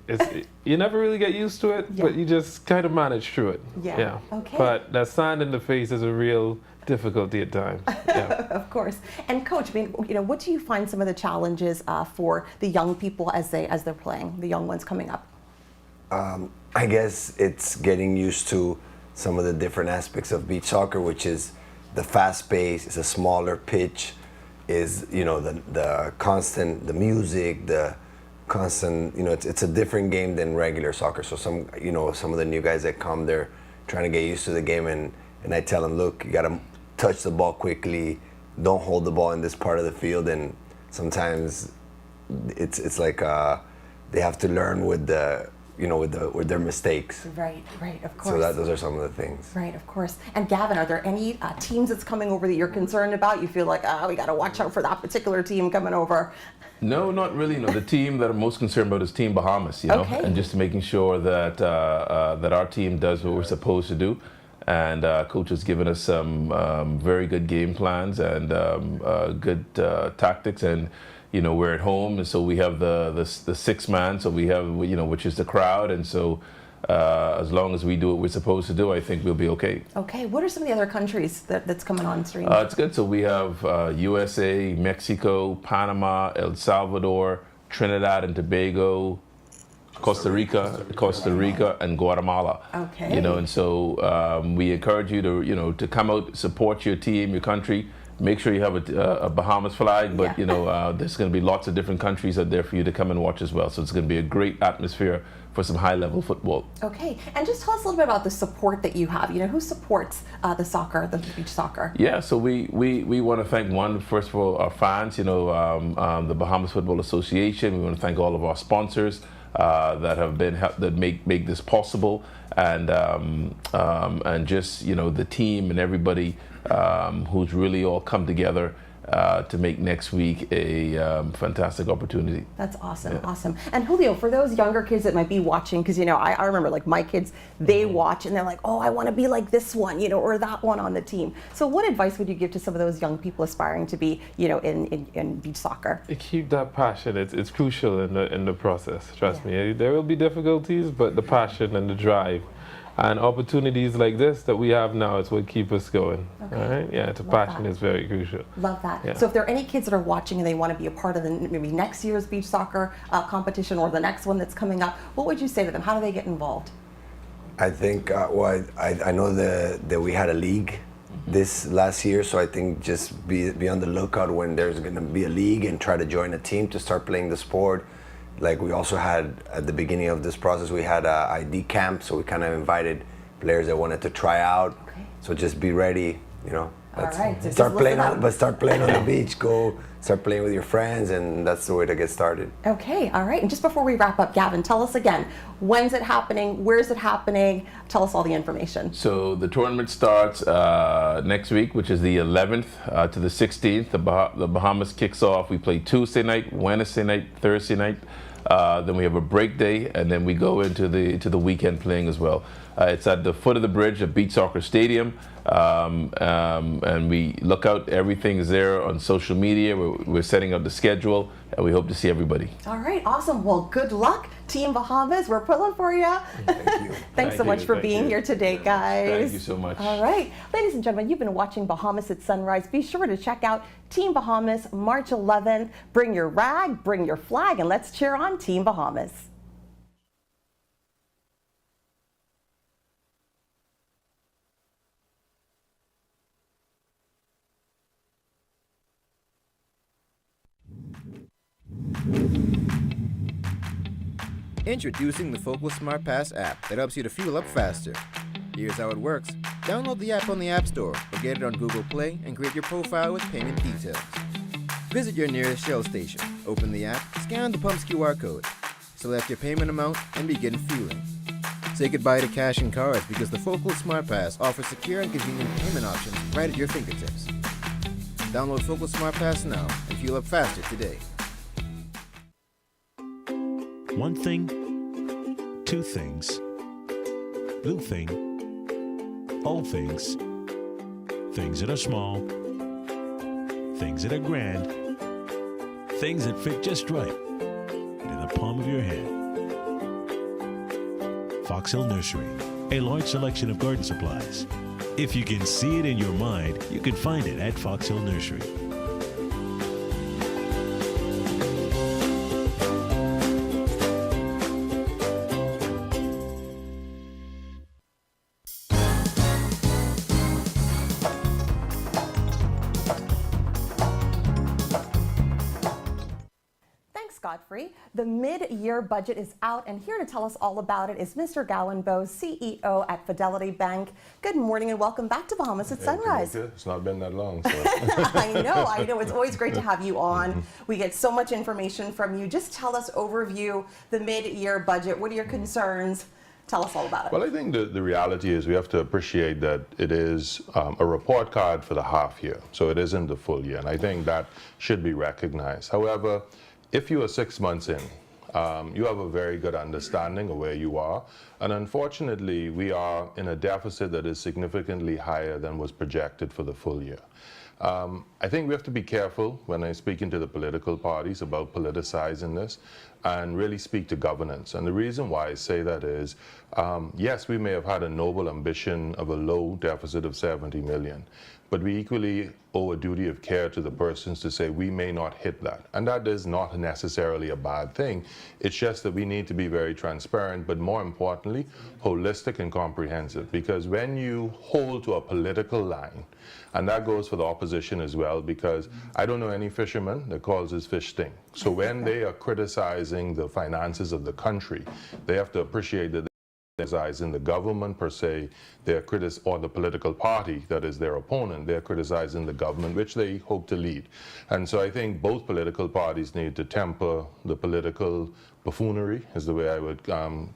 Speaker 22: you never really get used to it, but you just kind of manage through it.
Speaker 2: Yeah. Okay.
Speaker 22: But that sand in the face is a real difficulty at times. Yeah.
Speaker 2: Of course. And Coach, I mean, you know, what do you find some of the challenges for the young people as they're playing, the young ones coming up?
Speaker 20: I guess it's getting used to some of the different aspects of beach soccer, which is the fast pace, it's a smaller pitch, is, you know, the constant, the music, the constant, you know, it's a different game than regular soccer. So some of the new guys that come, they're trying to get used to the game, and I tell them, look, you got to touch the ball quickly, don't hold the ball in this part of the field, and sometimes it's like they have to learn with their mistakes.
Speaker 2: Right, of course.
Speaker 20: So those are some of the things.
Speaker 2: Right, of course. And Gavin, are there any teams that's coming over that you're concerned about? You feel like, we got to watch out for that particular team coming over?
Speaker 21: No, not really. No, the team that I'm most concerned about is Team Bahamas, you know,
Speaker 2: Okay.
Speaker 21: and just making sure that that our team does what we're supposed to do. And coach has given us some very good game plans and good tactics, and you know, we're at home, and so we have the six man, so we have, you know, which is the crowd, and so as long as we do what we're supposed to do, I think we'll be okay.
Speaker 2: Okay, what are some of the other countries that's coming on stream?
Speaker 21: It's good. So we have USA, Mexico, Panama, El Salvador, Trinidad and Tobago, Costa Rica, and Guatemala.
Speaker 2: Okay.
Speaker 21: You know, and so we encourage you to, you know, to come out, support your team, your country. Make sure you have a Bahamas flag, but you know, there's going to be lots of different countries out there for you to come and watch as well. So it's going to be a great atmosphere for some high-level football.
Speaker 2: Okay, and just tell us a little bit about the support that you have. You know, who supports the beach soccer?
Speaker 21: Yeah, so we want to thank first of all, our fans. You know, the Bahamas Football Association. We want to thank all of our sponsors that have been that make this possible, and just, you know, the team and everybody who's really all come together to make next week a fantastic opportunity.
Speaker 2: That's awesome, awesome. And Julio, for those younger kids that might be watching, because, you know, I remember, like, my kids, they watch and they're like, oh, I want to be like this one, you know, or that one on the team. So what advice would you give to some of those young people aspiring to be, you know, in beach soccer?
Speaker 22: Keep that passion. It's crucial in the process. Trust me. There will be difficulties, but the passion and the drive and opportunities like this that we have now is what keep us going.
Speaker 2: Okay.
Speaker 22: All right? Yeah, the passion is very crucial.
Speaker 2: Love that.
Speaker 22: Yeah.
Speaker 2: So if there are any kids that are watching and they want to be a part of maybe next year's beach soccer competition or the next one that's coming up, what would you say to them? How do they get involved?
Speaker 20: I think, I know that we had a league this last year, so I think just be on the lookout when there's going to be a league and try to join a team to start playing the sport. Like we also had, at the beginning of this process, we had a ID camp, so we kind of invited players that wanted to try out. Okay. So just be ready, you know.
Speaker 2: All right. So
Speaker 20: start playing on the beach. Go start playing with your friends, and that's the way to get started.
Speaker 2: Okay, all right. And just before we wrap up, Gavin, tell us again, when's it happening? Where's it happening? Tell us all the information.
Speaker 21: So the tournament starts next week, which is the 11th to the 16th. The Bahamas kicks off. We play Tuesday night, Wednesday night, Thursday night. Then we have a break day, and then we go into the weekend playing as well. It's at the foot of the bridge at Beach Soccer Stadium, and we look out. Everything is there on social media. We're setting up the schedule, and we hope to see everybody.
Speaker 2: All right, awesome. Well, good luck, Team Bahamas. We're pulling for you.
Speaker 20: Thank you.
Speaker 2: Thanks so much for being here today, guys.
Speaker 21: Thank you so much.
Speaker 2: All right, ladies and gentlemen, you've been watching Bahamas at Sunrise. Be sure to check out Team Bahamas March 11th. Bring your rag, bring your flag, and let's cheer on Team Bahamas.
Speaker 1: Introducing the Focal Smart Pass app that helps you to fuel up faster. Here's how it works. Download the app on the App Store or get it on Google Play and create your profile with payment details. Visit your nearest Shell station, open the app, scan the pump's QR code, select your payment amount, and begin fueling. Say goodbye to cash and cards because the Focal Smart Pass offers secure and convenient payment options right at your fingertips. Download Focal Smart Pass now and fuel up faster today.
Speaker 6: One thing, two things. Blue thing, old things. Things that are small, things that are grand, things that fit just right in the palm of your hand. Fox Hill Nursery, a large selection of garden supplies. If you can see it in your mind, you can find it at Fox Hill Nursery.
Speaker 2: Godfrey. The mid-year budget is out, and here to tell us all about it is Mr. Gowan Bowe, CEO at Fidelity Bank. Good morning and welcome back to Bahamas at Sunrise.
Speaker 7: It's not been that long. So.
Speaker 2: I know. It's always great to have you on. We get so much information from you. Just tell us overview the mid-year budget. What are your concerns? Tell us all about it.
Speaker 7: Well, I think the reality is we have to appreciate that it is a report card for the half year, so it isn't the full year, and I think that should be recognized. However, if you are 6 months in, you have a very good understanding of where you are. And unfortunately, we are in a deficit that is significantly higher than was projected for the full year. I think we have to be careful when I speak into the political parties about politicizing this and really speak to governance. And the reason why I say that is, yes, we may have had a noble ambition of a low deficit of 70 million, but we equally owe a duty of care to the persons to say we may not hit that. And that is not necessarily a bad thing. It's just that we need to be very transparent, but more importantly, holistic and comprehensive. Because when you hold to a political line, and that goes for the opposition as well, because I don't know any fisherman that calls his fish stink. So when they are criticizing the finances of the country, they have to appreciate that criticizing the government per se, or the political party that is their opponent, they're criticizing the government, which they hope to lead. And so I think both political parties need to temper the political buffoonery, is the way I would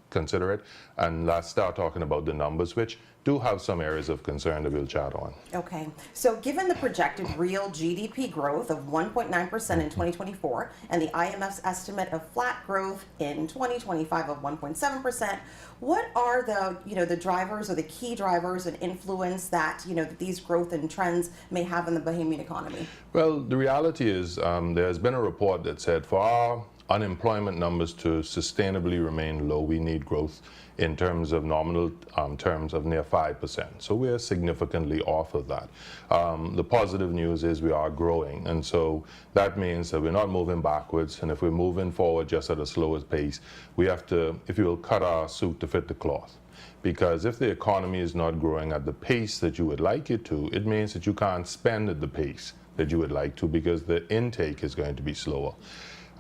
Speaker 7: consider it, and let's start talking about the numbers, which do have some areas of concern that we'll chat on.
Speaker 2: Okay, so given the projected real GDP growth of 1.9% in 2024 and the IMF's estimate of flat growth in 2025 of 1.7%, what are the drivers or the key drivers and influence that that these growth and trends may have in the Bahamian economy?
Speaker 7: Well, the reality is there's been a report that said for our unemployment numbers to sustainably remain low, we need growth in terms of nominal terms of near 5%. So we're significantly off of that. The positive news is we are growing, and so that means that we're not moving backwards, and if we're moving forward just at a slower pace, we have to, if you will, cut our suit to fit the cloth. Because if the economy is not growing at the pace that you would like it to, it means that you can't spend at the pace that you would like to, because the intake is going to be slower.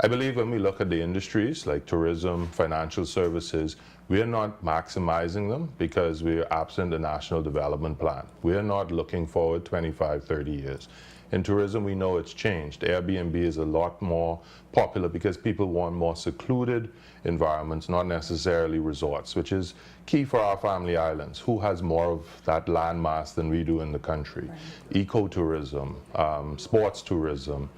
Speaker 7: I believe when we look at the industries like tourism, financial services, we are not maximizing them because we are absent a national development plan. We are not looking forward 25, 30 years. In tourism, we know it's changed. Airbnb is a lot more popular because people want more secluded environments, not necessarily resorts, which is key for our family islands. Who has more of that land mass than we do in the country? Right. Ecotourism, sports tourism,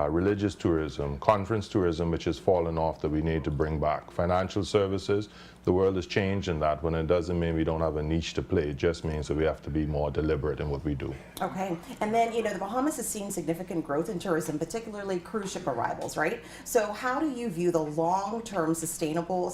Speaker 7: religious tourism, conference tourism, which has fallen off, that we need to bring back. Financial services, the world has changed in that. When it doesn't mean we don't have a niche to play, it just means that we have to be more deliberate in what we do.
Speaker 2: Okay, and then the Bahamas has seen significant growth in tourism, particularly cruise ship arrivals, right? So how do you view the long-term sustainable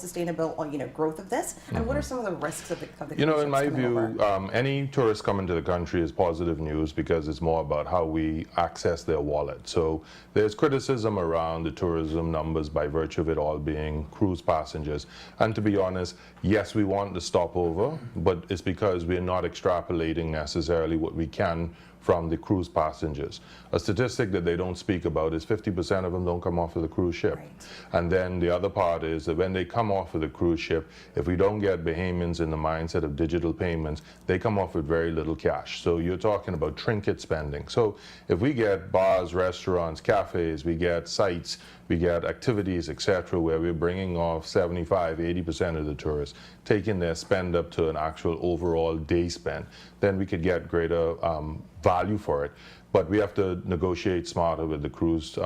Speaker 2: growth of this, and what are some of the risks of the cruise ships
Speaker 7: in my view,
Speaker 2: over?
Speaker 7: any tourist coming to the country is positive news because it's more about how we access their wallet. So there's criticism around the tourism numbers by virtue of it all being cruise passengers, and to be honest, yes, we want the stopover, but it's because we're not extrapolating necessarily what we can from the cruise passengers. A statistic that they don't speak about is 50% of them don't come off of the cruise ship. Right. And then the other part is that when they come off of the cruise ship, if we don't get Bahamians in the mindset of digital payments, they come off with very little cash. So you're talking about trinket spending. So if we get bars, restaurants, cafes, we get sites, we get activities, etc., where we're bringing off 75, 80% of the tourists, taking their spend up to an actual overall day spend, then we could get greater value for it. But we have to negotiate smarter with the cruise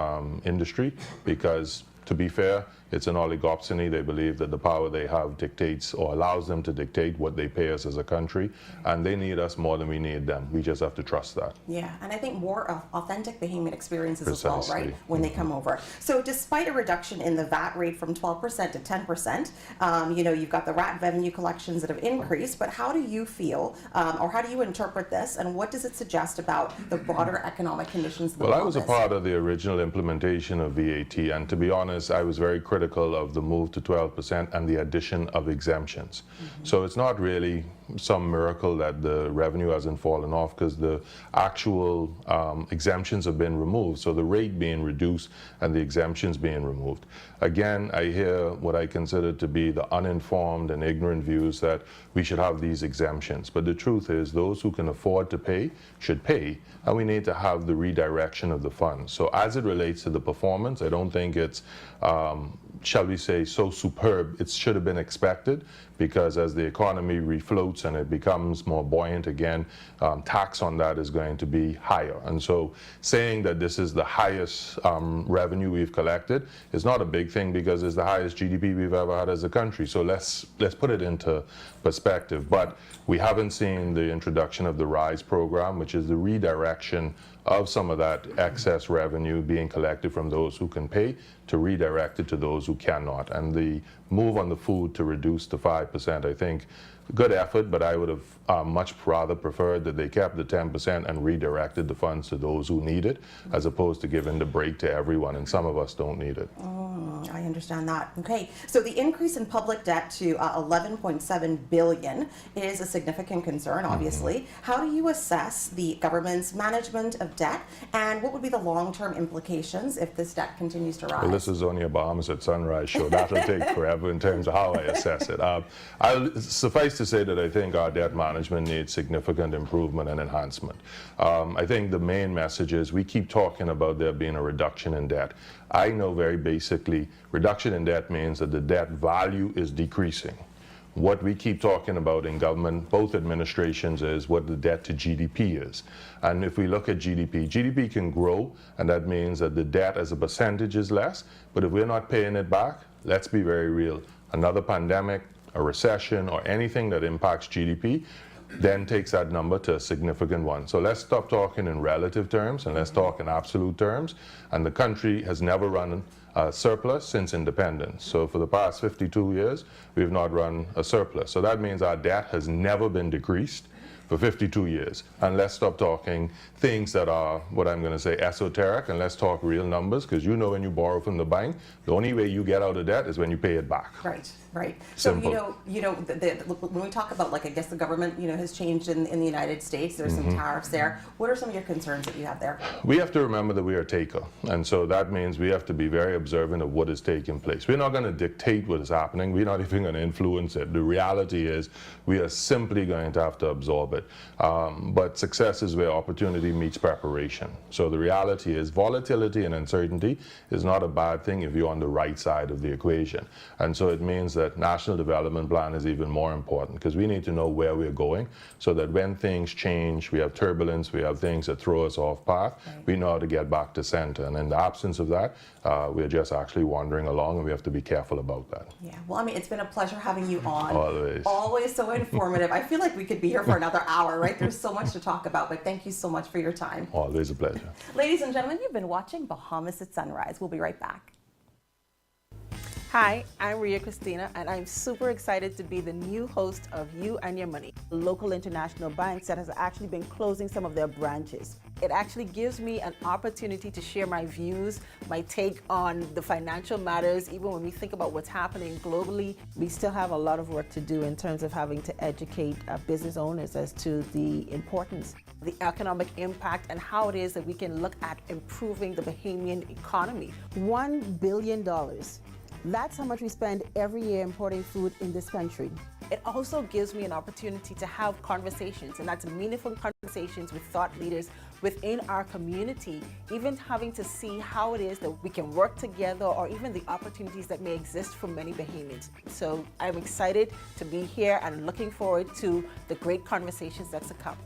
Speaker 7: industry because, to be fair, it's an oligopsony. They believe that the power they have dictates or allows them to dictate what they pay us as a country, and they need us more than we need them. We just have to trust that.
Speaker 2: Yeah, and I think more authentic Bahamian experiences
Speaker 7: Precisely.
Speaker 2: as well, right, when they come over. So despite a reduction in the VAT rate from 12% to 10%, you know, you've got the VAT revenue collections that have increased, but how do you feel, or how do you interpret this, and what does it suggest about the broader economic conditions of the
Speaker 7: Well, I was a
Speaker 2: province?
Speaker 7: part of the original implementation of VAT, and to be honest, I was very critical of the move to 12% and the addition of exemptions. So it's not really some miracle that the revenue hasn't fallen off, because the actual exemptions have been removed. So the rate being reduced and the exemptions being removed. Again, I hear what I consider to be the uninformed and ignorant views that we should have these exemptions. But the truth is, those who can afford to pay should pay, and we need to have the redirection of the funds. So as it relates to the performance, I don't think it's, shall we say, so superb. It should have been expected, because as the economy refloats and it becomes more buoyant again, tax on that is going to be higher. And so saying that this is the highest revenue we've collected is not a big thing, because it's the highest GDP we've ever had as a country. So let's put it into perspective. But we haven't seen the introduction of the RISE program, which is the redirection of some of that excess revenue being collected from those who can pay to redirect it to those who cannot. And the move on the food to reduce to 5%, I think, good effort, but I would have much rather preferred that they kept the 10% and redirected the funds to those who need it, as opposed to giving the break to everyone, and some of us don't need it.
Speaker 2: I understand that. Okay, so the increase in public debt to 11.7 billion is a significant concern, obviously. How do you assess the government's management of debt, and what would be the long-term implications if this debt continues to rise?
Speaker 7: Well, this is only a Bahamas at Sunrise show. That'll take forever in terms of how I assess it. I'll suffice to say that I think our debt management needs significant improvement and enhancement. I think the main message is we keep talking about there being a reduction in debt. I know very basically reduction in debt means that the debt value is decreasing. What we keep talking about in government, both administrations, is what the debt to GDP is. And if we look at GDP, GDP can grow, and that means that the debt as a percentage is less. But if we're not paying it back, let's be very real. Another pandemic, a recession, or anything that impacts GDP then takes that number to a significant one. So let's stop talking in relative terms and let's talk in absolute terms. And the country has never run a surplus since independence. So for the past 52 years, we've not run a surplus. So that means our debt has never been decreased for 52 years. And let's stop talking things that are, what I'm going to say, esoteric, and let's talk real numbers, because you know when you borrow from the bank, the only way you get out of debt is when you pay it back.
Speaker 2: Right, right.
Speaker 7: Simple.
Speaker 2: So, when we talk about, like, I guess the government, has changed in the United States, there's some tariffs there. What are some of your concerns that you have there?
Speaker 7: We have to remember that we are a taker, and so that means we have to be very observant of what is taking place. We're not going to dictate what is happening. We're not even going to influence it. The reality is we are simply going to have to absorb it. But success is where opportunity meets preparation. So the reality is volatility and uncertainty is not a bad thing if you're on the right side of the equation. And so it means that national development plan is even more important, because we need to know where we're going, so that when things change, we have turbulence, we have things that throw us off path, we know how to get back to center. And in the absence of that, we're just actually wandering along, and we have to be careful about that.
Speaker 2: Yeah, well, I mean, it's been a pleasure having you on.
Speaker 7: Always.
Speaker 2: Always so informative. I feel like we could be here for another hour, right? There's so much to talk about, but thank you so much for your time.
Speaker 7: Always a pleasure.
Speaker 2: Ladies and gentlemen, you've been watching Bahamas at Sunrise. We'll be right back.
Speaker 9: Hi, I'm Ria Christina, and I'm super excited to be the new host of You and Your Money, a local international bank that has actually been closing some of their branches. It actually gives me an opportunity to share my views, my take on the financial matters. Even when we think about what's happening globally, we still have a lot of work to do in terms of having to educate business owners as to the importance, the economic impact, and how it is that we can look at improving the Bahamian economy. $1 billion. That's how much we spend every year importing food in this country. It also gives me an opportunity to have conversations, and that's meaningful conversations with thought leaders,
Speaker 5: within our community, even having to see how it is that we can work together, or even the opportunities that may exist for many Bahamians. So I'm excited to be here and looking forward to the great conversations that's to come.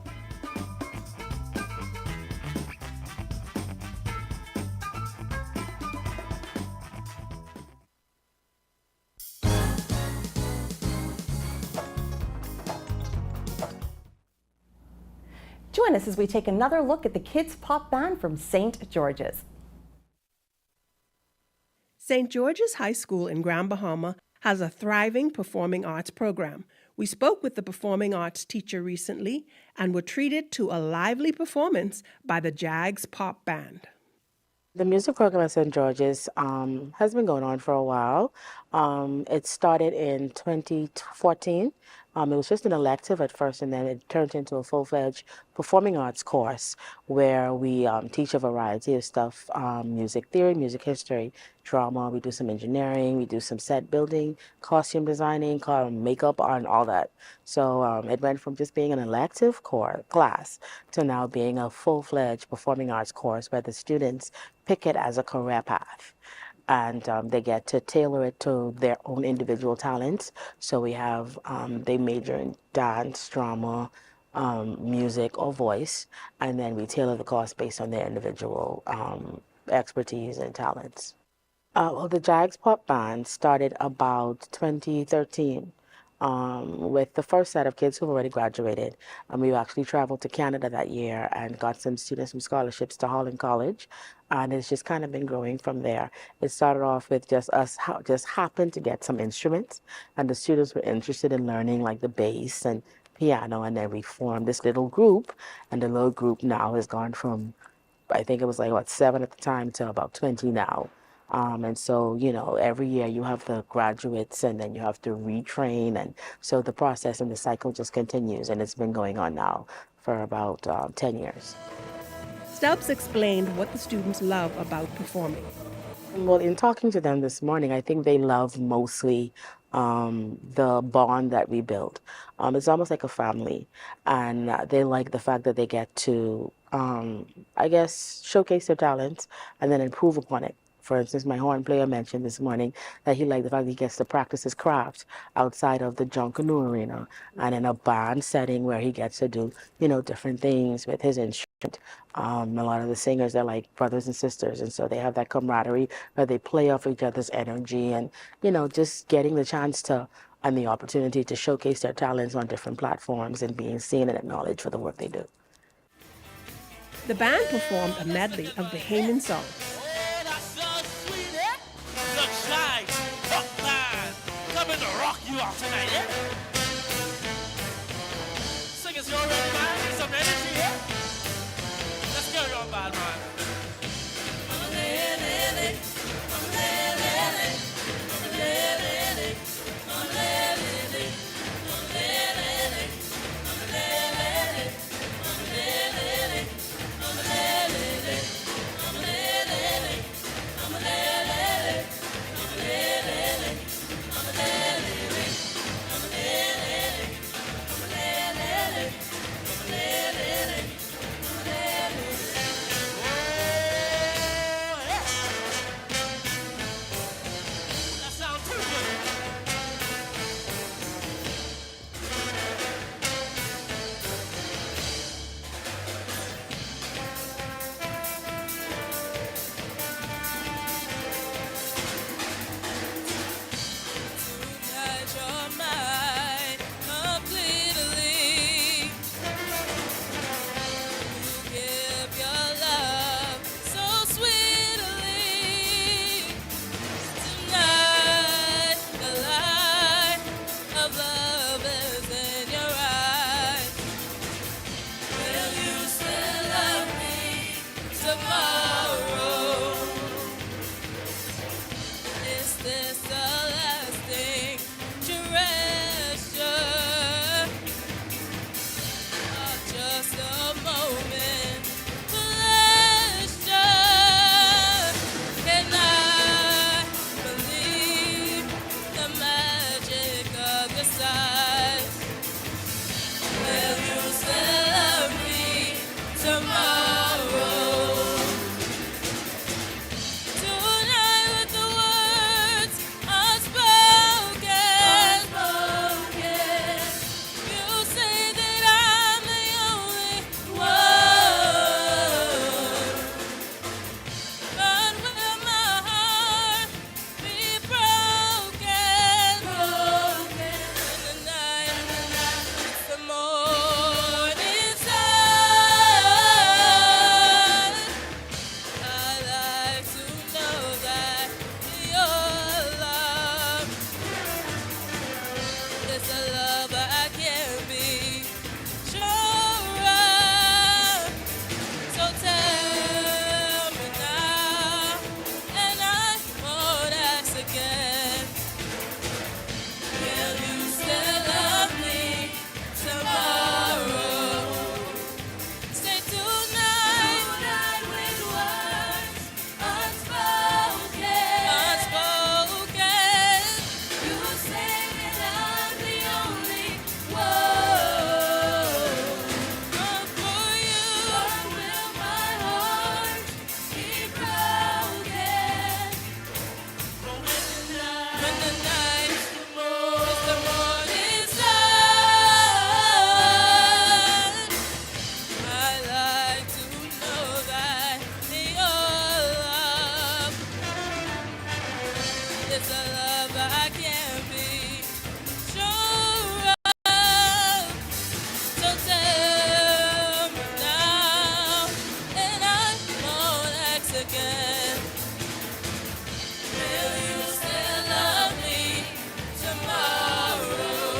Speaker 2: Join us as we take another look at the Kids Pop Band from St. George's.
Speaker 8: St. George's High School in Grand Bahama has a thriving performing arts program. We spoke with the performing arts teacher recently and were treated to a lively performance by the Jags Pop Band.
Speaker 23: The music program at St. George's has been going on for a while. It started in 2014. It was just an elective at first, and then it turned into a full-fledged performing arts course where we teach a variety of stuff, music theory, music history, drama. We do some engineering, we do some set building, costume designing, makeup, and all that. So it went from just being an elective class to now being a full-fledged performing arts course where the students pick it as a career path. And they get to tailor it to their own individual talents. So we have, they major in dance, drama, music, or voice, and then we tailor the course based on their individual expertise and talents. Well, the Jags Pop Band started about 2013. With the first set of kids who've already graduated. We actually traveled to Canada that year and got some students some scholarships to Holland College, and it's just kind of been growing from there. It started off with just us, just happened to get some instruments, and the students were interested in learning like the bass and piano, and then we formed this little group, and the little group now has gone from, I think it was like, what, 7 at the time to about 20 now. And so, you know, every year you have the graduates and then you have to retrain. And so the process and the cycle just continues. And it's been going on now for about 10 years.
Speaker 8: Stubbs explained what the students love about performing.
Speaker 23: Well, in talking to them this morning, I think they love mostly the bond that we build. It's almost like a family. And they like the fact that they get to, I guess, showcase their talents and then improve upon it. For instance, my horn player mentioned this morning that he liked the fact that he gets to practice his craft outside of the John Canoe Arena and in a band setting where he gets to do, you know, different things with his instrument. A lot of the singers are like brothers and sisters, and so they have that camaraderie where they play off each other's energy and, you know, just getting the chance to and the opportunity to showcase their talents on different platforms and being seen and acknowledged for the work they do.
Speaker 8: The band performed a medley of Bahamian songs.
Speaker 24: Coming to rock you out tonight, eh? Singers, you all ready, man? Need some energy here? Let's carry on, bad man.
Speaker 25: Tomorrow.
Speaker 24: When the night is the morning sun, I like to know that your love is a love I can't be sure of. So tell me now, and I won't ask again. Will you still love me tomorrow?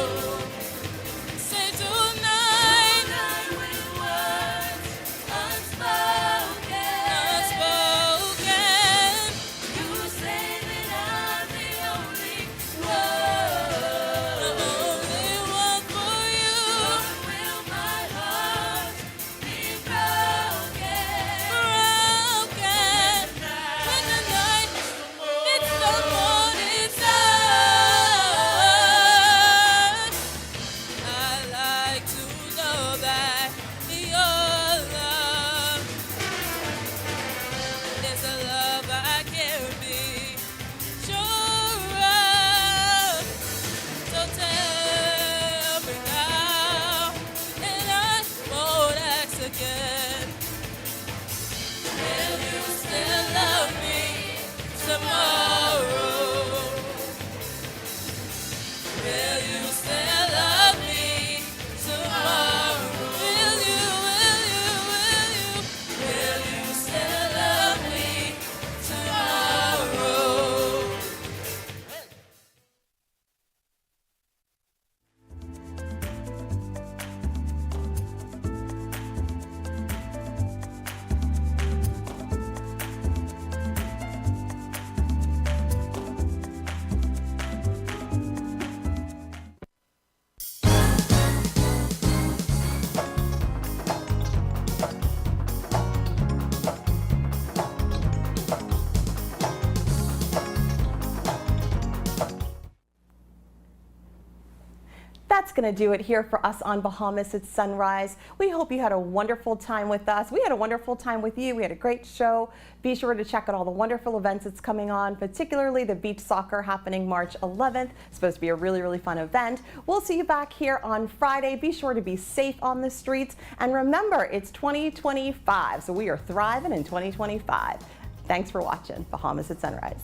Speaker 24: Say tonight with words unspoken. You say that I'm the only one for you. Will my heart be broken? When the night it's the morning sun. I like to know that your love is a love I can't be sure of. So tell me now, and I won't ask again. Will you still love me tomorrow? Will you still love me tomorrow? Will you still love me tomorrow?
Speaker 2: That's going to do it here for us on Bahamas at Sunrise. We hope you had a wonderful time with us. We had a wonderful time with you. We had a great show. Be sure to check out all the wonderful events that's coming on, particularly the beach soccer happening March 11th. It's supposed to be a really, really fun event. We'll see you back here on Friday. Be sure to be safe on the streets. And remember, it's 2025, so we are thriving in 2025. Thanks for watching Bahamas at Sunrise.